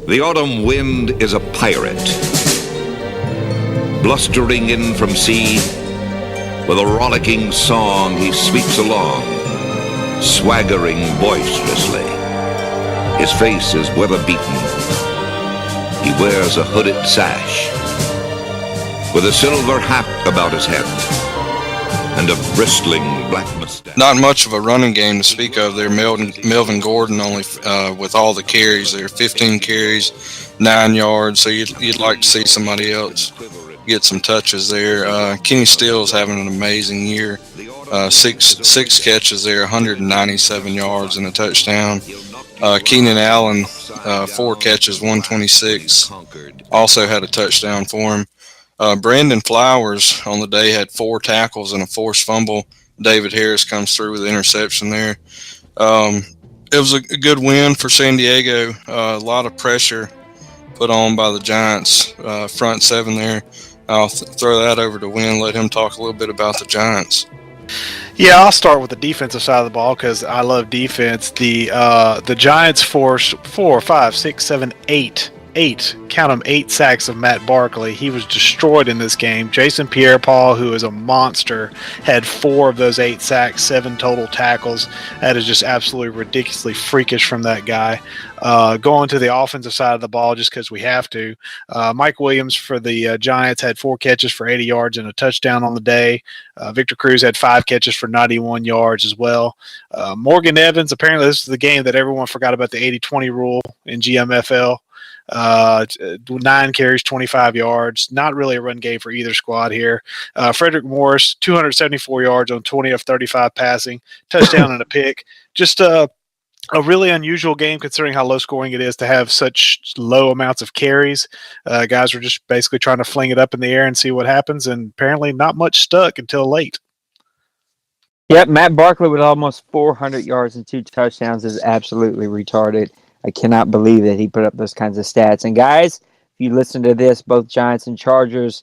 The autumn wind is a pirate, blustering in from sea. With a rollicking song he sweeps along, swaggering boisterously. His face is weather-beaten. He wears a hooded sash, with a silver hat about his head, and a bristling black mustache. Not much of a running game to speak of there. Melvin Gordon only with all the carries there, 15 carries, 9 yards. So you'd like to see somebody else get some touches there. Kenny Stills having an amazing year. Six catches there, 197 yards and a touchdown. Keenan Allen, 4 catches, 126. Also had a touchdown for him. Brandon Flowers on the day had 4 tackles and a forced fumble. David Harris comes through with an interception there. It was a good win for San Diego. A lot of pressure put on by the Giants front seven there. I'll throw that over to Wynn, let him talk a little bit about the Giants. Yeah, I'll start with the defensive side of the ball because I love defense. The Giants forced 4, 5, 6, 7, 8 sacks of Matt Barkley. He was destroyed in this game. Jason Pierre-Paul, who is a monster, had 4 of those 8 sacks, 7 total tackles. That is just absolutely ridiculously freakish from that guy. Going to the offensive side of the ball just because we have to. Mike Williams for the Giants had 4 catches for 80 yards and a touchdown on the day. Victor Cruz had 5 catches for 91 yards as well. Morgan Evans, apparently this is the game that everyone forgot about the 80-20 rule in GMFL. 9 carries, 25 yards. Not really a run game for either squad here. Frederick Morris, 274 yards on 20 of 35 passing, touchdown and a pick. Just a really unusual game considering how low scoring it is to have such low amounts of carries. Guys were just basically trying to fling it up in the air and see what happens, and apparently not much stuck until late. Yep, Matt Barkley with almost 400 yards and 2 touchdowns is absolutely retarded. I cannot believe that he put up those kinds of stats. And guys, if you listen to this, both Giants and Chargers,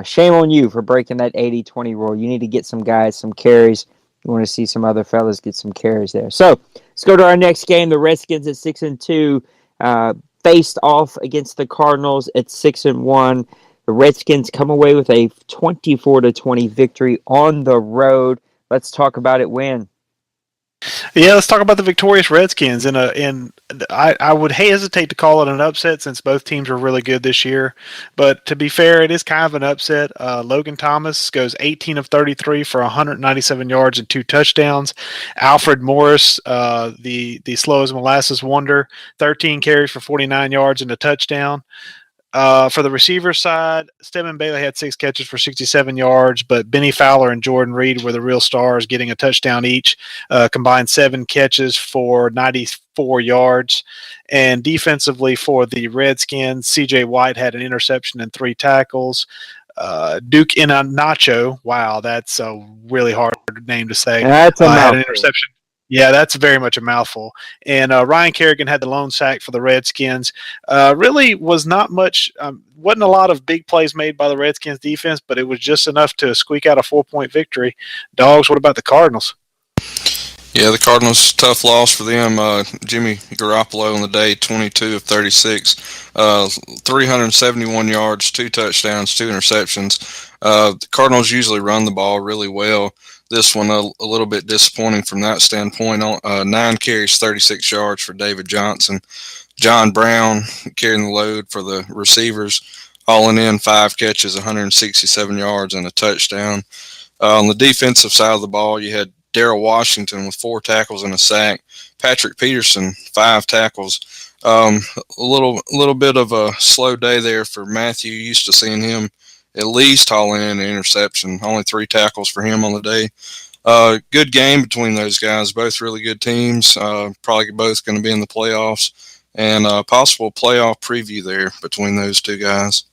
shame on you for breaking that 80-20 rule. You need to get some guys some carries. You want to see some other fellas get some carries there. So let's go to our next game. The Redskins at 6-2 faced off against the Cardinals at 6-1. The Redskins come away with a 24-20 victory on the road. Let's talk about it. Win. Yeah, let's talk about the victorious Redskins. I would hesitate to call it an upset since both teams were really good this year. But to be fair, it is kind of an upset. Logan Thomas goes 18 of 33 for 197 yards and 2 touchdowns. Alfred Morris, the slow as molasses wonder, 13 carries for 49 yards and a touchdown. For the receiver side, Stedman Bailey had 6 catches for 67 yards, but Benny Fowler and Jordan Reed were the real stars, getting a touchdown each, combined 7 catches for 94 yards. And defensively for the Redskins, C.J. White had an interception and 3 tackles. Duke Inacho, wow, that's a really hard name to say. That's a had an interception. Yeah, that's very much a mouthful. And Ryan Kerrigan had the lone sack for the Redskins. Really was not much, wasn't a lot of big plays made by the Redskins defense, but it was just enough to squeak out a 4-point victory. Dogs, what about the Cardinals? Yeah, the Cardinals, tough loss for them. Jimmy Garoppolo on the day, 22 of 36, 371 yards, 2 touchdowns, 2 interceptions. The Cardinals usually run the ball really well. This one a little bit disappointing from that standpoint. 9 carries, 36 yards for David Johnson. John Brown carrying the load for the receivers, hauling in 5 catches, 167 yards, and a touchdown. On the defensive side of the ball, you had Darrell Washington with 4 tackles and a sack. Patrick Peterson, 5 tackles. A little bit of a slow day there for Matthew. Used to seeing him at least hauling in an interception. Only 3 tackles for him on the day. Good game between those guys. Both really good teams. Probably both going to be in the playoffs. And a possible playoff preview there between those 2 guys.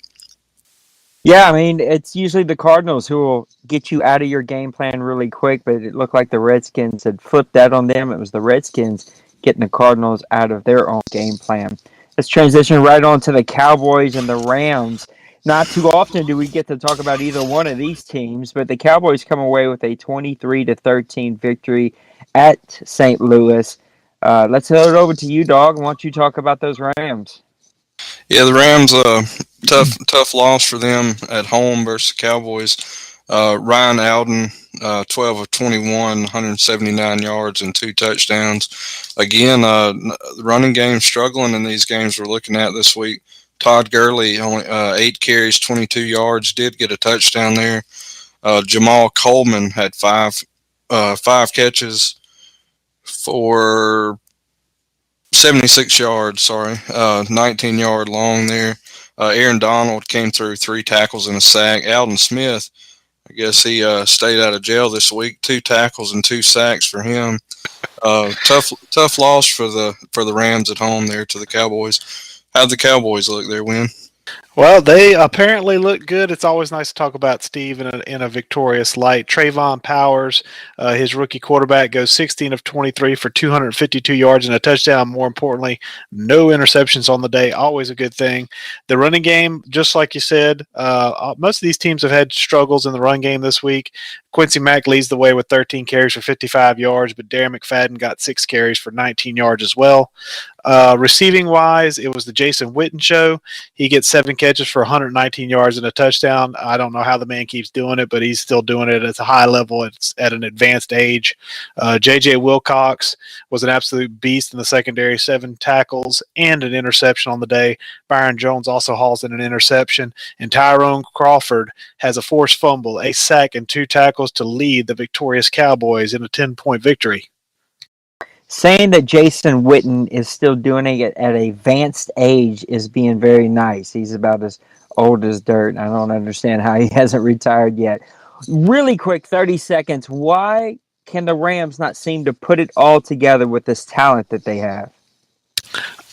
Yeah, I mean, it's usually the Cardinals who will get you out of your game plan really quick, but it looked like the Redskins had flipped that on them. It was the Redskins getting the Cardinals out of their own game plan. Let's transition right on to the Cowboys and the Rams. Not too often do we get to talk about either one of these teams, but the Cowboys come away with a 23-13 victory at St. Louis. Let's throw it over to you, Dog. Why don't you talk about those Rams? Yeah, the Rams, tough loss for them at home versus the Cowboys. Ryan Alden, 12 of 21, 179 yards and 2 touchdowns. Again, the running game struggling in these games we're looking at this week. Todd Gurley, only 8 carries, 22 yards, did get a touchdown there. Jamal Coleman had five catches for 76 yards, 19-yard long there. Aaron Donald came through 3 tackles and a sack. Alden Smith, I guess he stayed out of jail this week. 2 tackles and 2 sacks for him. Tough loss for the Rams at home there to the Cowboys. How'd the Cowboys look there, Win? Well, they apparently look good. It's always nice to talk about Steve in a victorious light. Trayvon Powers, his rookie quarterback, goes 16 of 23 for 252 yards and a touchdown. More importantly, no interceptions on the day. Always a good thing. The running game, just like you said, most of these teams have had struggles in the run game this week. Quincy Mack leads the way with 13 carries for 55 yards, but Darren McFadden got 6 carries for 19 yards as well. Receiving wise, it was the Jason Witten show. He gets 7 catches for 119 yards and a touchdown. I don't know how the man keeps doing it, but he's still doing it at a high level. It's at an advanced age. J.J. Wilcox was an absolute beast in the secondary, 7 tackles and an interception on the day. Byron Jones also hauls in an interception. And Tyrone Crawford has a forced fumble, a sack, and 2 tackles to lead the victorious Cowboys in a 10-point victory. Saying that Jason Witten is still doing it at an advanced age is being very nice. He's about as old as dirt. I don't understand how he hasn't retired yet. Really quick, 30 seconds. Why can the Rams not seem to put it all together with this talent that they have?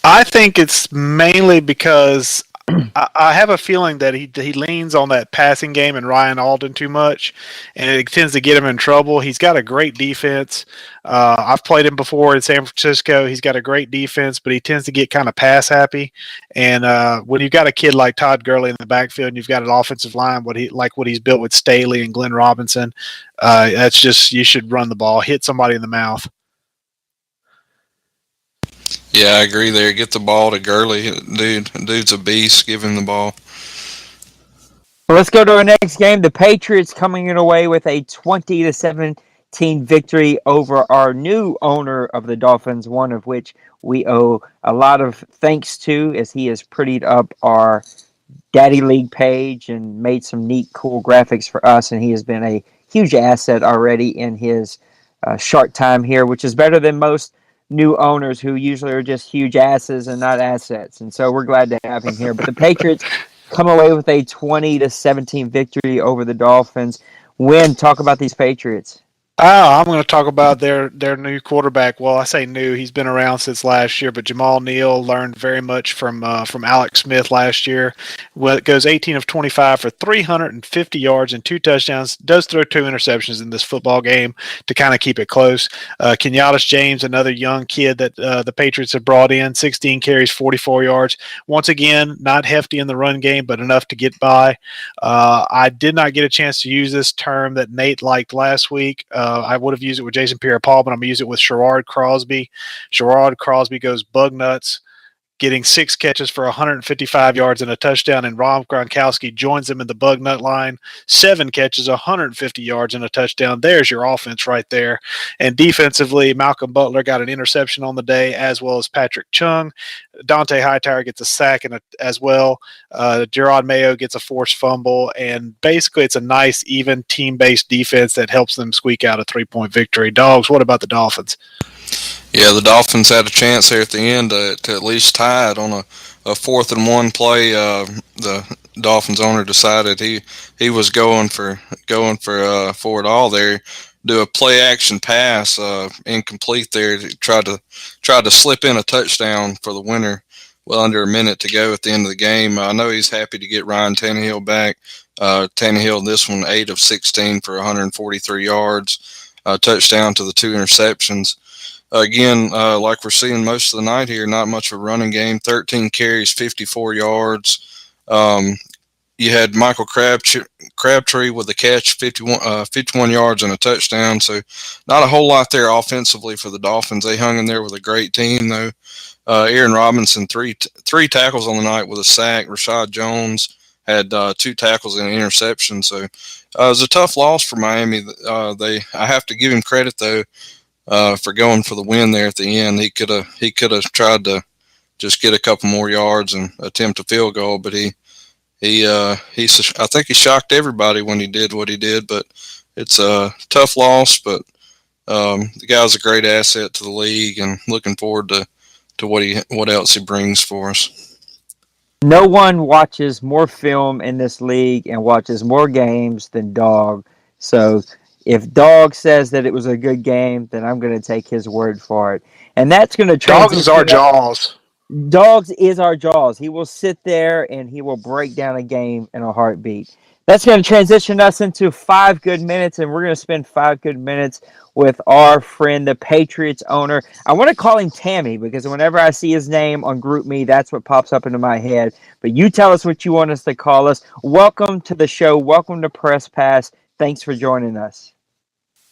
I think it's mainly because I have a feeling that he leans on that passing game and Ryan Alden too much, and it tends to get him in trouble. He's got a great defense. I've played him before in San Francisco. He's got a great defense, but he tends to get kind of pass happy. And when you've got a kid like Todd Gurley in the backfield, and you've got an offensive line what he's built with Staley and Glenn Robinson, that's just you should run the ball, hit somebody in the mouth. Yeah, I agree there. Get the ball to Gurley. Dude's a beast. Give him the ball. Well, let's go to our next game. The Patriots coming in away with a 20-17 victory over our new owner of the Dolphins, one of which we owe a lot of thanks to, as he has prettied up our Daddy League page and made some neat, cool graphics for us. And he has been a huge asset already in his short time here, which is better than most new owners who usually are just huge asses and not assets. And so we're glad to have him here. But the Patriots come away with a 20-17 victory over the Dolphins. Talk about these Patriots. I'm going to talk about their new quarterback. Well, I say new; he's been around since last year. But Jamal Neal learned very much from Alex Smith last year. Well, it goes 18 of 25 for 350 yards and 2 touchdowns. Does throw 2 interceptions in this football game to kind of keep it close. Kenyatta James, another young kid that the Patriots have brought in, 16 carries, 44 yards. Once again, not hefty in the run game, but enough to get by. I did not get a chance to use this term that Nate liked last week. I would have used it with Jason Pierre-Paul, but I'm going to use it with Sherrod Crosby. Sherrod Crosby goes bug nuts, getting 6 catches for 155 yards and a touchdown, and Rob Gronkowski joins them in the bug nut line. 7 catches, 150 yards and a touchdown. There's your offense right there. And defensively, Malcolm Butler got an interception on the day, as well as Patrick Chung. Dante Hightower gets a sack as well. Gerard Mayo gets a forced fumble, and basically it's a nice, even team-based defense that helps them squeak out a 3-point victory. Dogs, what about the Dolphins? Yeah, the Dolphins had a chance there at the end to at least tie it on a 4th and 1 play. The Dolphins owner decided he was going for it all there. Do a play action pass, incomplete there. Tried to slip in a touchdown for the winner. Well, under a minute to go at the end of the game. I know he's happy to get Ryan Tannehill back. Tannehill, this one, 8 of 16 for 143 yards. Touchdown to the 2 interceptions. Again, like we're seeing most of the night here, not much of a running game. 13 carries, 54 yards. you had Michael Crabtree with a catch, 51 yards and a touchdown. So not a whole lot there offensively for the Dolphins. They hung in there with a great team, though. Aaron Robinson, three tackles on the night with a sack. Rashad Jones had 2 tackles and an interception. So it was a tough loss for Miami. I have to give him credit, though, for going for the win there at the end. He could have tried to just get a couple more yards and attempt a field goal, but I think he shocked everybody when he did what he did. But it's a tough loss, but the guy's a great asset to the league, and looking forward to what else he brings for us. No one watches more film in this league and watches more games than Dog. So if Dog says that it was a good game, then I'm going to take his word for it. And that's going to Dogs is our transition. Jaws. Dogs is our Jaws. He will sit there and he will break down a game in a heartbeat. That's going to transition us into 5 good minutes, and we're going to spend 5 good minutes with our friend, the Patriots owner. I want to call him Tammy because whenever I see his name on GroupMe, that's what pops up into my head. But you tell us what you want us to call us. Welcome to the show. Welcome to Press Pass. Thanks for joining us.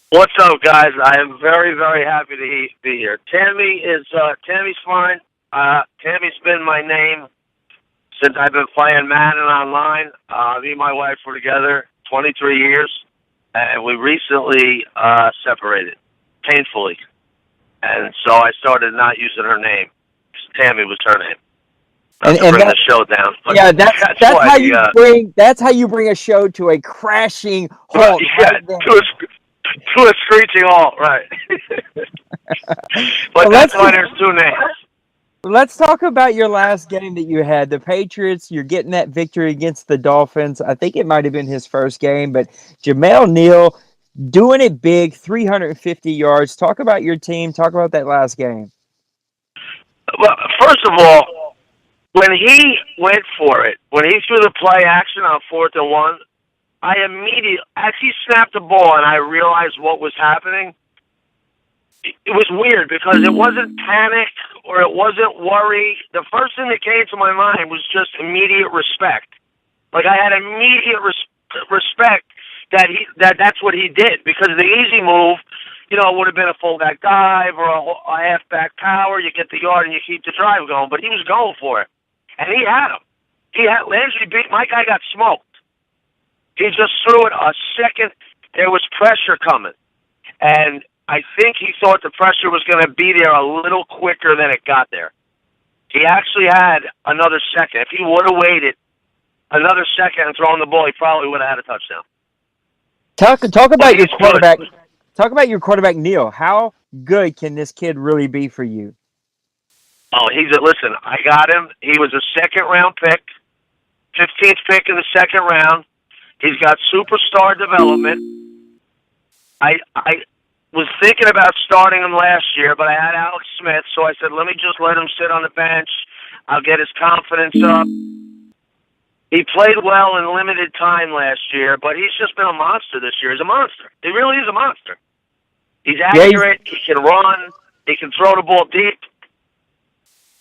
What's up, guys? I am very, very happy to be here. Tammy's fine. Tammy's been my name since I've been playing Madden online. Me and my wife were together 23 years, and we recently separated, painfully. And so I started not using her name. Tammy was her name. Not to bring the show down. But yeah, that's how you bring a show to a crashing halt. Yeah, to a screeching halt, right. But that's why there's 2 names. Let's talk about your last game that you had. The Patriots, you're getting that victory against the Dolphins. I think it might have been his first game, but Jamel Neal doing it big, 350 yards. Talk about your team. Talk about that last game. Well, first of all, when he went for it, when he threw the play action on 4th and 1, as he snapped the ball and I realized what was happening, it was weird because it wasn't panic or it wasn't worry. The first thing that came to my mind was just immediate respect. Like I had immediate respect that's what he did, because the easy move, would have been a fullback dive or a halfback power. You get the yard and you keep the drive going, but he was going for it, and he had him. Landry beat my guy, got smoked. He just threw it a second. There was pressure coming, and I think he thought the pressure was going to be there a little quicker than it got there. He actually had another second. If he would have waited another second and thrown the ball, he probably would have had a touchdown. Talk about your quarterback. Talk about your quarterback, Neal. How good can this kid really be for you? Oh, listen, I got him. He was a 2nd-round pick, 15th pick in the 2nd round. He's got superstar development. I was thinking about starting him last year, but I had Alex Smith, so I said, let me just let him sit on the bench. I'll get his confidence up. He played well in limited time last year, but he's just been a monster this year. He's a monster. He really is a monster. He's accurate. He can run. He can throw the ball deep.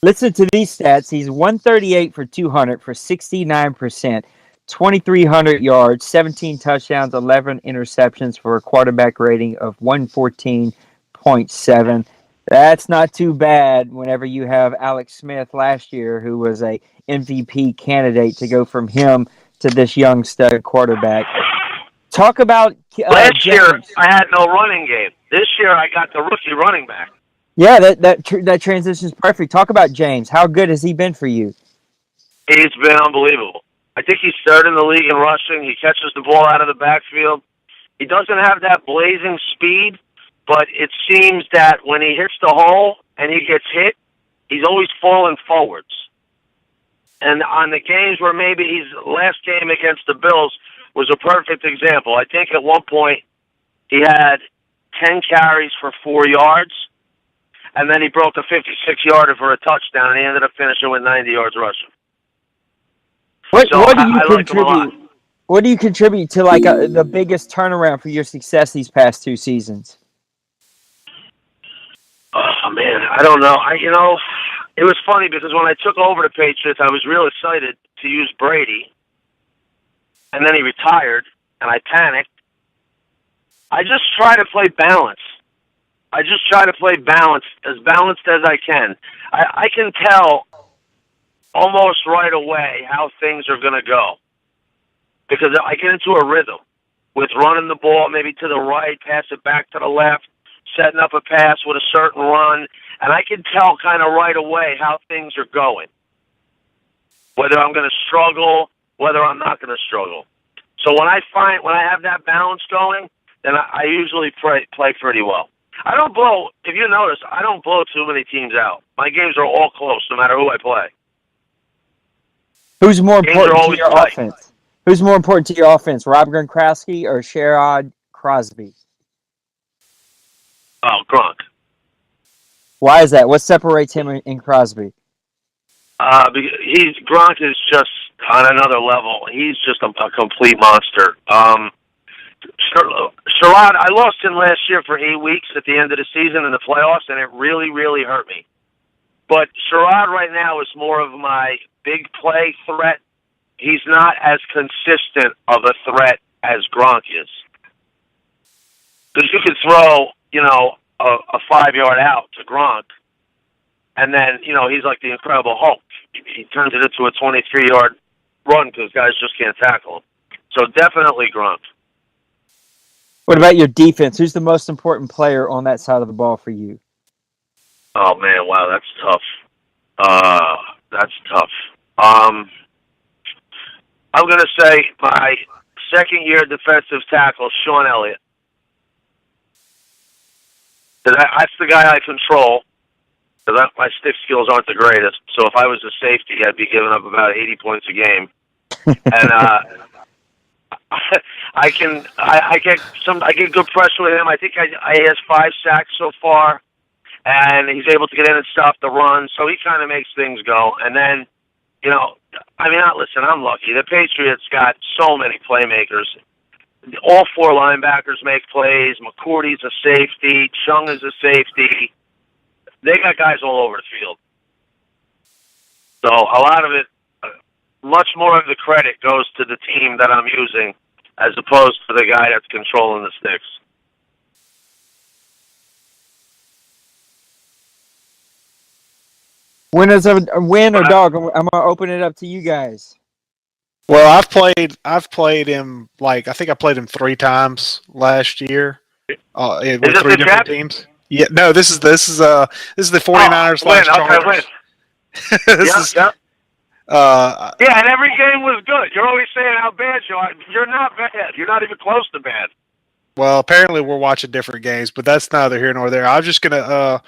Listen to these stats. He's 138 for 200 for 69%, 2,300 yards, 17 touchdowns, 11 interceptions for a quarterback rating of 114.7. That's not too bad whenever you have Alex Smith last year, who was a MVP candidate, to go from him to this young stud quarterback. Talk about last year I had no running game. This year I got the rookie running back. Yeah, that transition is perfect. Talk about James. How good has he been for you? He's been unbelievable. I think he's 3rd in the league in rushing. He catches the ball out of the backfield. He doesn't have that blazing speed, but it seems that when he hits the hole and he gets hit, he's always falling forwards. And on the games where maybe his last game against the Bills was a perfect example. I think at one point he had 10 carries for 4 yards, and then he broke a 56-yarder for a touchdown, and he ended up finishing with 90 yards rushing. What do you contribute? What do you contribute to the biggest turnaround for your success these past 2 seasons? Oh man, I don't know. It was funny because when I took over the Patriots, I was real excited to use Brady, and then he retired, and I panicked. I just try to play balance. I just try to play balance, as balanced as I can. I can tell almost right away how things are going to go because I get into a rhythm with running the ball maybe to the right, pass it back to the left, setting up a pass with a certain run, and I can tell kind of right away how things are going, whether I'm going to struggle, whether I'm not going to struggle. So when I have that balance going, then I usually play pretty well. I don't blow, if you notice, I don't blow too many teams out. My games are all close, no matter who I play. Who's more Games are important to always your tight. offense? Who's more important to your offense, Rob Gronkowski or Sherrod Crosby? Oh, Gronk. Why is that? What separates him and Crosby? Gronk is just on another level. He's just a complete monster. Sherrod, I lost him last year for 8 weeks at the end of the season in the playoffs, and it really, really hurt me. But Sherrod right now is more of my big play threat. He's not as consistent of a threat as Gronk is. Because you could throw, a 5-yard out to Gronk, and then, he's like the Incredible Hulk. He turns it into a 23-yard run because guys just can't tackle him. So definitely Gronk. What about your defense? Who's the most important player on that side of the ball for you? Oh, man, wow, that's tough. That's tough. I'm going to say my second-year defensive tackle, Sean Elliott. That's the guy I control. My stick skills aren't the greatest. So if I was a safety, I'd be giving up about 80 points a game. And I get good pressure with him. I think he has 5 sacks so far, and he's able to get in and stop the run. So he kind of makes things go. And then, listen, I'm lucky. The Patriots got so many playmakers. All 4 linebackers make plays. McCourty's a safety. Chung is a safety. They got guys all over the field. So a lot of it, much more of the credit goes to the team that I'm using as opposed to the guy that's controlling the sticks. Win or dog? I'm going to open it up to you guys. Well, I've played him I think I played him 3 times last year. With 3 different teams. Yeah, no, this is the 49ers Chargers. Yep. And every game was good. You're always saying how bad you are. You're not bad. You're not even close to bad. Well, apparently we're watching different games, but that's neither here nor there. I was gonna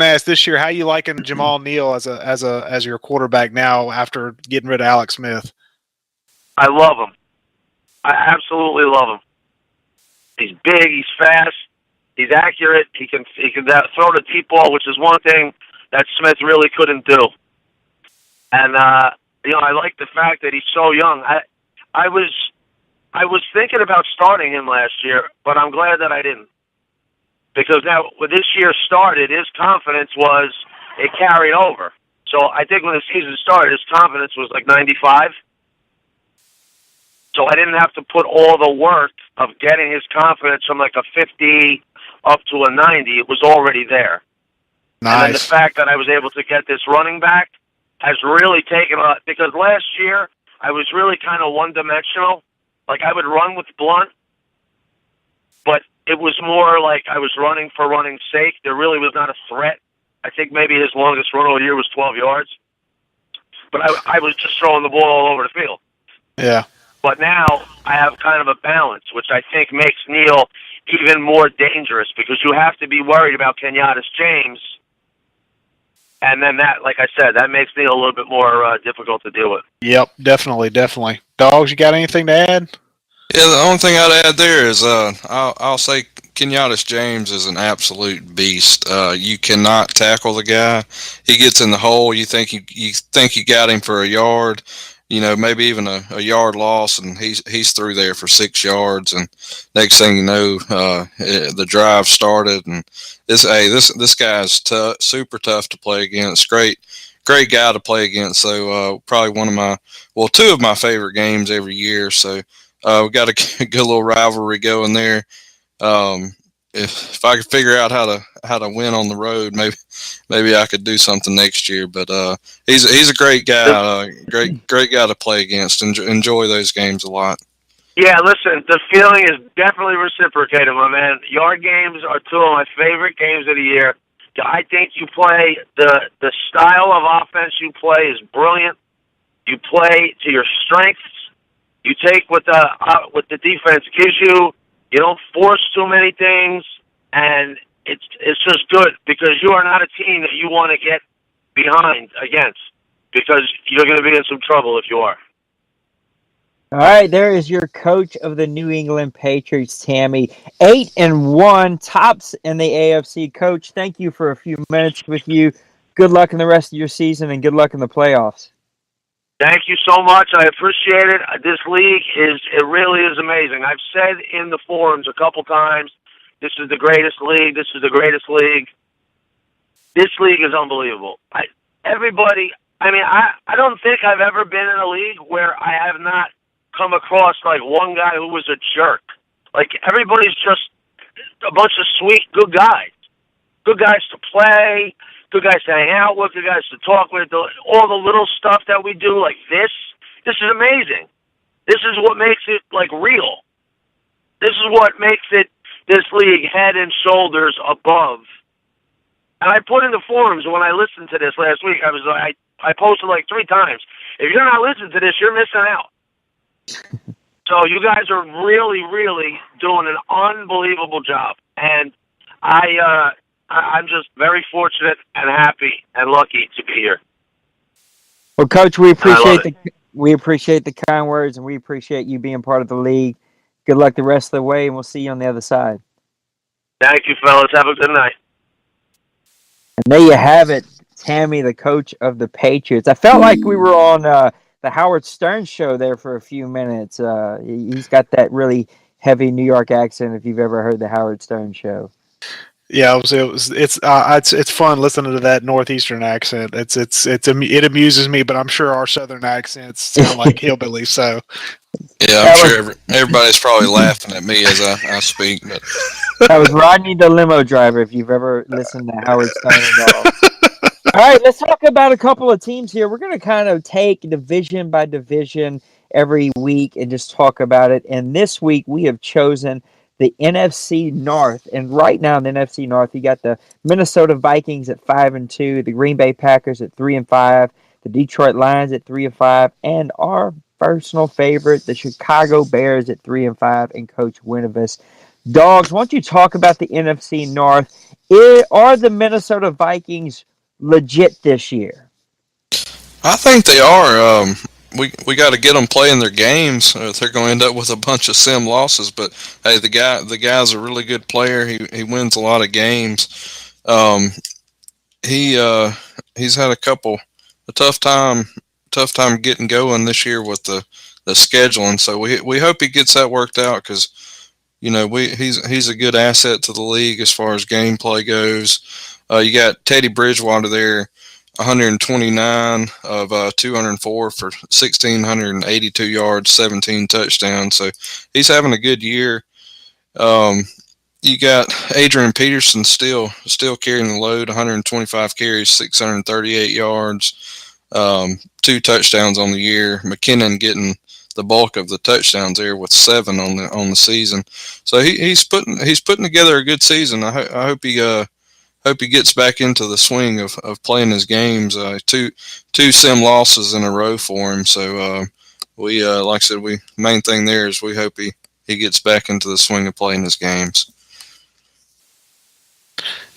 ask this year, how you liking Jamal Neal as your quarterback now after getting rid of Alex Smith? I love him. I absolutely love him. He's big. He's fast. He's accurate. He can throw the deep ball, which is one thing that Smith really couldn't do. And I like the fact that he's so young. I was thinking about starting him last year, but I'm glad that I didn't. Because now, when this year started, his confidence it carried over. So I think when the season started, his confidence was like 95. So I didn't have to put all the work of getting his confidence from like a 50 up to a 90. It was already there. Nice. And then the fact that I was able to get this running back has really taken a, because last year I was really kind of one-dimensional. Like I would run with Blunt, but it was more like I was running for running's sake. There really was not a threat. I think maybe his longest run all year was 12 yards. But I was just throwing the ball all over the field. Yeah. But now I have kind of a balance, which I think makes Neal even more dangerous because you have to be worried about Kenyatta James. And then that, like I said, that makes Neal a little bit more difficult to deal with. Yep, definitely. Dogs, you got anything to add? Yeah, the only thing I'd add there is I'll say Kenyatta James is an absolute beast. You cannot tackle the guy. He gets in the hole. You think you got him for a yard, maybe even a yard loss, and he's through there for 6 yards. And next thing you know, the drive started. And this guy's super tough to play against. Great great guy to play against. So probably two of my favorite games every year. So we got a good little rivalry going there. If I could figure out how to win on the road, maybe I could do something next year. But he's a great guy, great guy to play against. Enjoy those games a lot. Yeah, listen, the feeling is definitely reciprocated, my man. Your games are two of my favorite games of the year. I think you play the style of offense you play is brilliant. You play to your strengths. You take what the defense gives you. You don't force too many things, and it's just good because you are not a team that you want to get behind against because you're going to be in some trouble if you are. All right, there is your coach of the New England Patriots, Tammy. 8-1, tops in the AFC. Coach, thank you for a few minutes with you. Good luck in the rest of your season, and good luck in the playoffs. Thank you so much. I appreciate it. This league it really is amazing. I've said in the forums a couple times, this is the greatest league. This is the greatest league. This league is unbelievable. I don't think I've ever been in a league where I have not come across like one guy who was a jerk. Like everybody's just a bunch of sweet, good guys. Good guys to play. Good guys to hang out with, good guys to talk with, all the little stuff that we do like this is amazing. This is what makes it, like, real. This is what makes it, this league, head and shoulders above. And I put in the forums when I listened to this last week, I posted like 3 times. If you're not listening to this, you're missing out. So you guys are really, really doing an unbelievable job. And I'm just very fortunate and happy and lucky to be here. Well, Coach, we appreciate the kind words, and we appreciate you being part of the league. Good luck the rest of the way, and we'll see you on the other side. Thank you, fellas. Have a good night. And there you have it, Tammy, the coach of the Patriots. I felt like we were on the Howard Stern show there for a few minutes. He's got that really heavy New York accent. If you've ever heard the Howard Stern show. Yeah, it's fun listening to that northeastern accent. It amuses me, but I'm sure our southern accents sound like hillbillies. So yeah, I'm sure everybody's probably laughing at me as I speak. But that was Rodney the limo driver. If you've ever listened to Howard Stern at all. All right, let's talk about a couple of teams here. We're going to kind of take division by division every week and just talk about it. And this week we have chosen the NFC North. And right now in the NFC North, you got the Minnesota Vikings at 5-2, the Green Bay Packers at 3-5, the Detroit Lions at 3-5, and our personal favorite, the Chicago Bears at 3-5, and Coach Winovus. Dogs, why don't you talk about the NFC North? Are the Minnesota Vikings legit this year? I think they are. We got to get them playing their games. They're going to end up with a bunch of sim losses. But hey, the guy's a really good player. He wins a lot of games. He's had a tough time getting going this year with the scheduling. So we hope he gets that worked out because he's a good asset to the league as far as gameplay goes. You got Teddy Bridgewater there. 129 of 204 for 1,682 yards, 17 touchdowns. So he's having a good year. You got Adrian Peterson still carrying the load, 125 carries, 638 yards, 2 touchdowns on the year. McKinnon getting the bulk of the touchdowns there with 7 on the season. So he's putting together a good season. I hope he gets back into the swing of playing his games. Two sim losses in a row for him. So we like I said, main thing there is we hope he gets back into the swing of playing his games.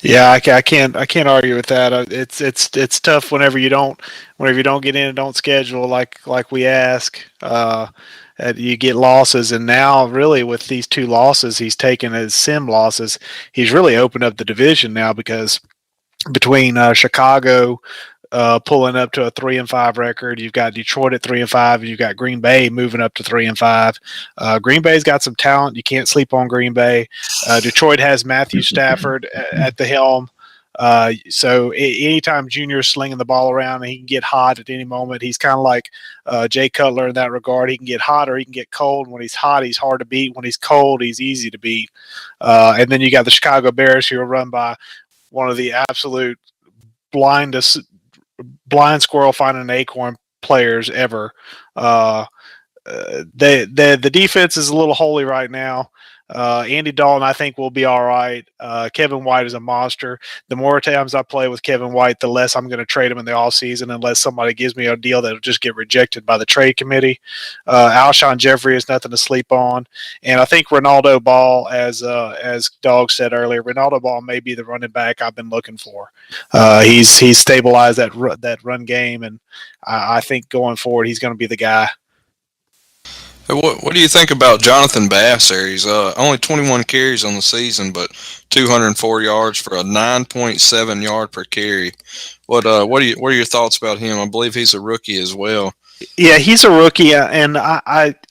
yeah, I can't argue with that. It's tough whenever you don't get in and don't schedule like we ask. You get losses, and now really with these 2 losses he's taken as sim losses, he's really opened up the division now because between Chicago pulling up to a 3-5 record, you've got Detroit at 3-5, and you've got Green Bay moving up to 3-5. Green Bay's got some talent. You can't sleep on Green Bay. Detroit has Matthew Stafford at the helm. So anytime Junior is slinging the ball around, he can get hot at any moment. He's kind of like Jay Cutler in that regard. He can get hot or he can get cold. When he's hot, he's hard to beat. When he's cold, he's easy to beat. And then you got the Chicago Bears, who are run by one of the absolute blind squirrel finding an acorn players ever. The defense is a little holy right now. Andy Dalton, I think, will be all right. Kevin White is a monster. The more times I play with Kevin White, the less I'm going to trade him in the offseason unless somebody gives me a deal that will just get rejected by the trade committee. Alshon Jeffrey is nothing to sleep on. And I think Ronaldo Ball, as Dog said earlier, Ronaldo Ball may be the running back I've been looking for. He's stabilized that run game, and I think going forward he's going to be the guy. What do you think about Jonathan Bass there? He's only 21 carries on the season, but 204 yards for a 9.7 yard per carry. What are your thoughts about him? I believe he's a rookie as well. Yeah, he's a rookie, and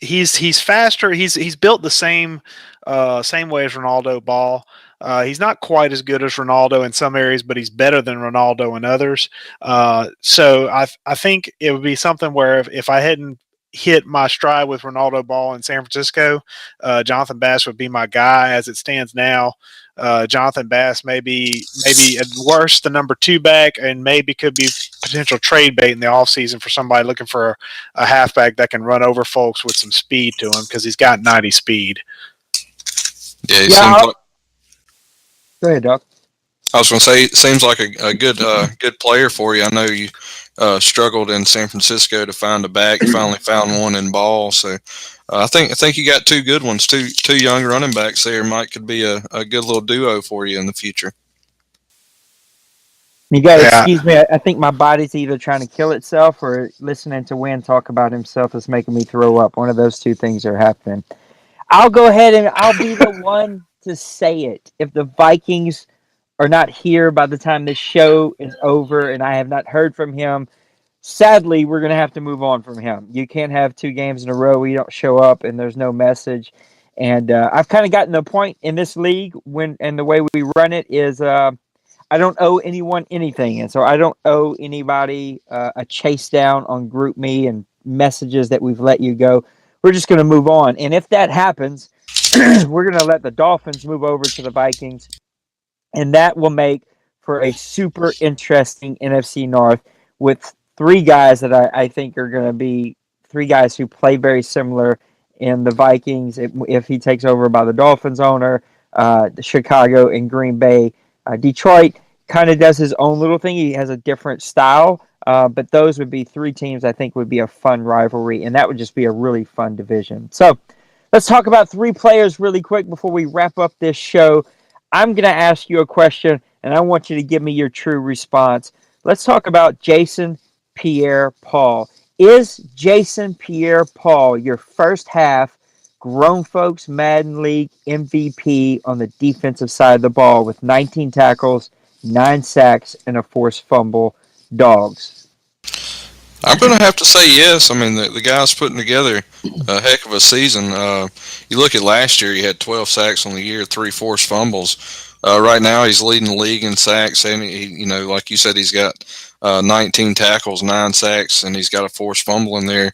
he's faster. He's built the same way as Ronaldo Ball. He's not quite as good as Ronaldo in some areas, but he's better than Ronaldo in others. So I think it would be something where if I hadn't hit my stride with Ronaldo Ball in San Francisco, Jonathan Bass would be my guy. As it stands now, Jonathan Bass may be at worst the number 2 back, and maybe could be potential trade bait in the offseason for somebody looking for a halfback that can run over folks with some speed to him, because he's got 90 speed. Yeah, he seems like, go ahead, Doc. I was going to say, it seems like a good player for you. I know you struggled in San Francisco to find a back. You finally found one in Ball. So I think you got 2 good ones, two young running backs there. Could be a good little duo for you in the future. You got to excuse me. I think my body's either trying to kill itself or listening to Wynn talk about himself is making me throw up. One of those 2 things are happening. I'll go ahead and I'll be the one to say it. If the Vikings are not here by the time this show is over and I have not heard from him, sadly, we're going to have to move on from him. You can't have 2 games in a row where you don't show up and there's no message. And I've kind of gotten to the point in this league and the way we run it is I don't owe anyone anything. And so I don't owe anybody a chase down on GroupMe and messages that we've let you go. We're just going to move on. And if that happens, we're going to let the Dolphins move over to the Vikings. And that will make for a super interesting NFC North with 3 guys that I think are going to be 3 guys who play very similar in the Vikings if he takes over by the Dolphins owner, Chicago and Green Bay. Detroit kind of does his own little thing. He has a different style, but those would be 3 teams I think would be a fun rivalry, and that would just be a really fun division. So let's talk about 3 players really quick before we wrap up this show. I'm going to ask you a question, and I want you to give me your true response. Let's talk about Jason Pierre-Paul. Is Jason Pierre-Paul your first half Grown Folks Madden League MVP on the defensive side of the ball with 19 tackles, 9 sacks, and a forced fumble? Dogs. I'm going to have to say yes. I mean, the guy's putting together a heck of a season. You look at last year, he had 12 sacks on the year, 3 forced fumbles. Right now, he's leading the league in sacks, and like you said, he's got 19 tackles, 9 sacks, and he's got a forced fumble in there.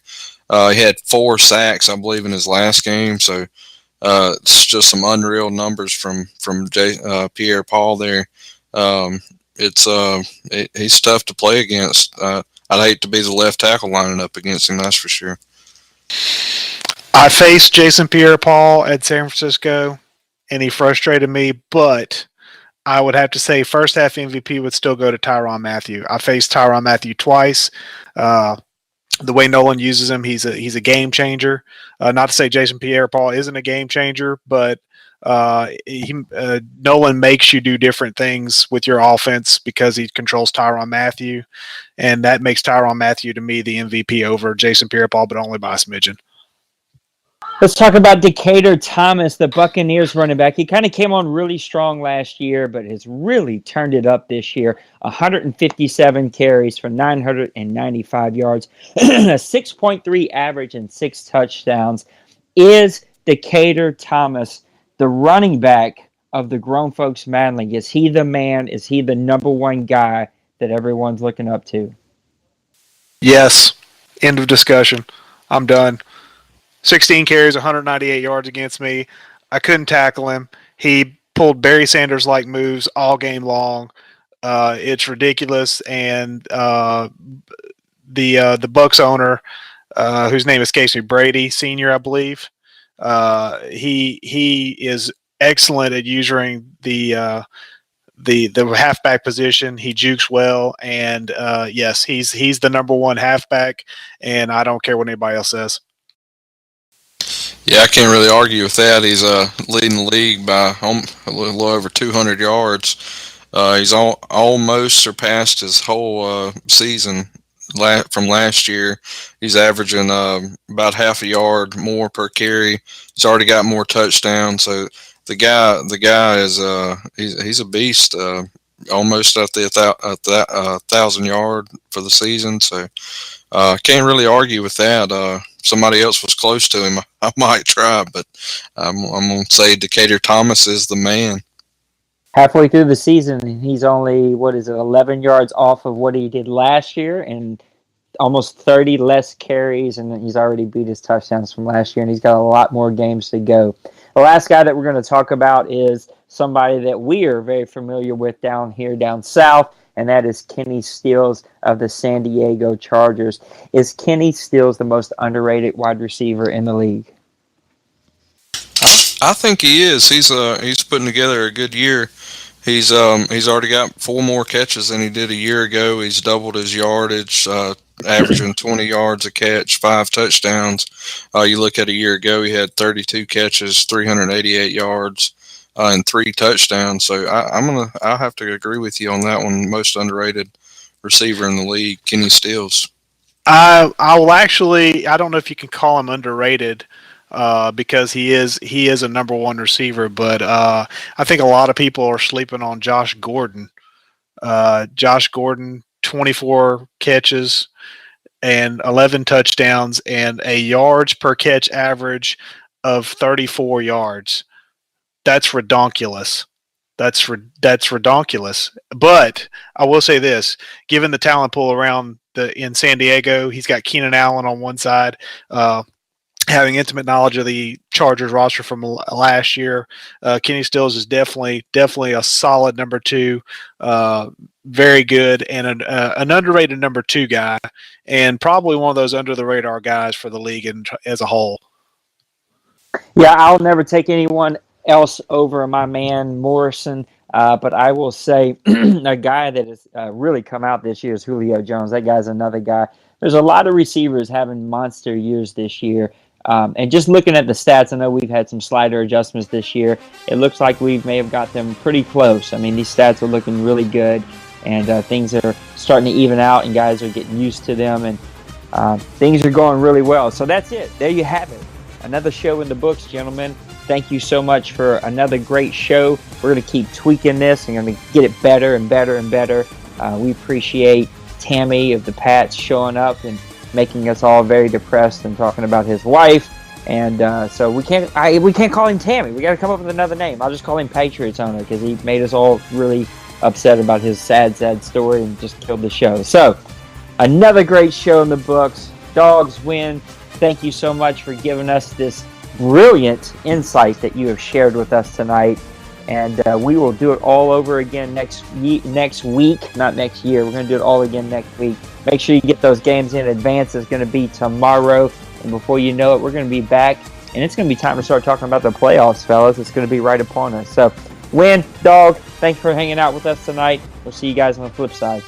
He had 4 sacks, I believe, in his last game. So it's just some unreal numbers from Pierre-Paul there. He's tough to play against. I'd hate to be the left tackle lining up against him, that's for sure. I faced Jason Pierre-Paul at San Francisco, and he frustrated me, but I would have to say first half MVP would still go to Tyrann Mathieu. I faced Tyrann Mathieu twice. The way Nolan uses him, he's a game changer. Not to say Jason Pierre-Paul isn't a game changer, but Nolan makes you do different things with your offense because he controls Tyrann Mathieu, and that makes Tyrann Mathieu to me the MVP over Jason Pierre-Paul, but only by a smidgen. Let's talk about Decatur Thomas, the Buccaneers running back. He kind of came on really strong last year, but has really turned it up this year. 157 carries for 995 yards, a 6.3 average, and 6 touchdowns. Is Decatur Thomas the running back of the grown folks man league? Is he the man? Is he the number one guy that everyone's looking up to? Yes. End of discussion. I'm done. 16 carries, 198 yards against me. I couldn't tackle him. He pulled Barry Sanders-like moves all game long. It's ridiculous, and the Bucks owner, whose name escapes me, Brady Senior, I believe. He is excellent at using the halfback position. He jukes well, and yes, he's the number one halfback, and I don't care what anybody else says. Yeah, I can't really argue with that. He's leading the league by a little over 200 yards. He's almost surpassed his whole season from last year. He's averaging about half a yard more per carry. He's already got more touchdowns. So the guy is he's a beast. Almost at the 1,000-yard for the season. So can't really argue with that. Somebody else was close to him, I might try, but I'm going to say Decatur Thomas is the man. Halfway through the season, he's only, 11 yards off of what he did last year, and almost 30 less carries, and he's already beat his touchdowns from last year, and he's got a lot more games to go. The last guy that we're going to talk about is somebody that we are very familiar with down south, and that is Kenny Stills of the San Diego Chargers. Is Kenny Stills the most underrated wide receiver in the league? I think he is. He's putting together a good year. He's already got 4 more catches than he did a year ago. He's doubled his yardage, averaging 20 yards a catch, 5 touchdowns. You look at a year ago, he had 32 catches, 388 yards, and 3 touchdowns. So I'll have to agree with you on that one. Most underrated receiver in the league, Kenny Stills. I will actually. I don't know if you can call him underrated. Because he is a number one receiver, but I think a lot of people are sleeping on Josh Gordon. Josh Gordon, 24 catches and 11 touchdowns and a yards per catch average of 34 yards. That's redonkulous. That's redonkulous. But I will say this: given the talent pool around in San Diego, he's got Keenan Allen on one side. Having intimate knowledge of the Chargers roster from last year, Kenny Stills is definitely a solid number 2, very good, and an underrated number 2 guy, and probably one of those under the radar guys for the league as a whole. Yeah, I'll never take anyone else over my man Morrison, but I will say a guy that has really come out this year is Julio Jones. That guy's another guy. There's a lot of receivers having monster years this year. And just looking at the stats, I know we've had some slider adjustments this year. It looks like we may have got them pretty close. I mean, these stats are looking really good, and things are starting to even out, and guys are getting used to them, and things are going really well. So that's it. There you have it. Another show in the books, gentlemen. Thank you so much for another great show. We're going to keep tweaking this and going to get it better and better and better. We appreciate Tammy of the Pats showing up and making us all very depressed and talking about his wife, and so we can't call him Tammy. We got to come up with another name. I'll just call him Patriots owner because he made us all really upset about his sad story and just killed the show. So another great show in the books. Dogs win. Thank you so much for giving us this brilliant insight that you have shared with us tonight. And we will do it all over again next week, not next year. We're going to do it all again next week. Make sure you get those games in advance. It's going to be tomorrow. And before you know it, we're going to be back. And it's going to be time to start talking about the playoffs, fellas. It's going to be right upon us. So, Win, Dog, thanks for hanging out with us tonight. We'll see you guys on the flip side.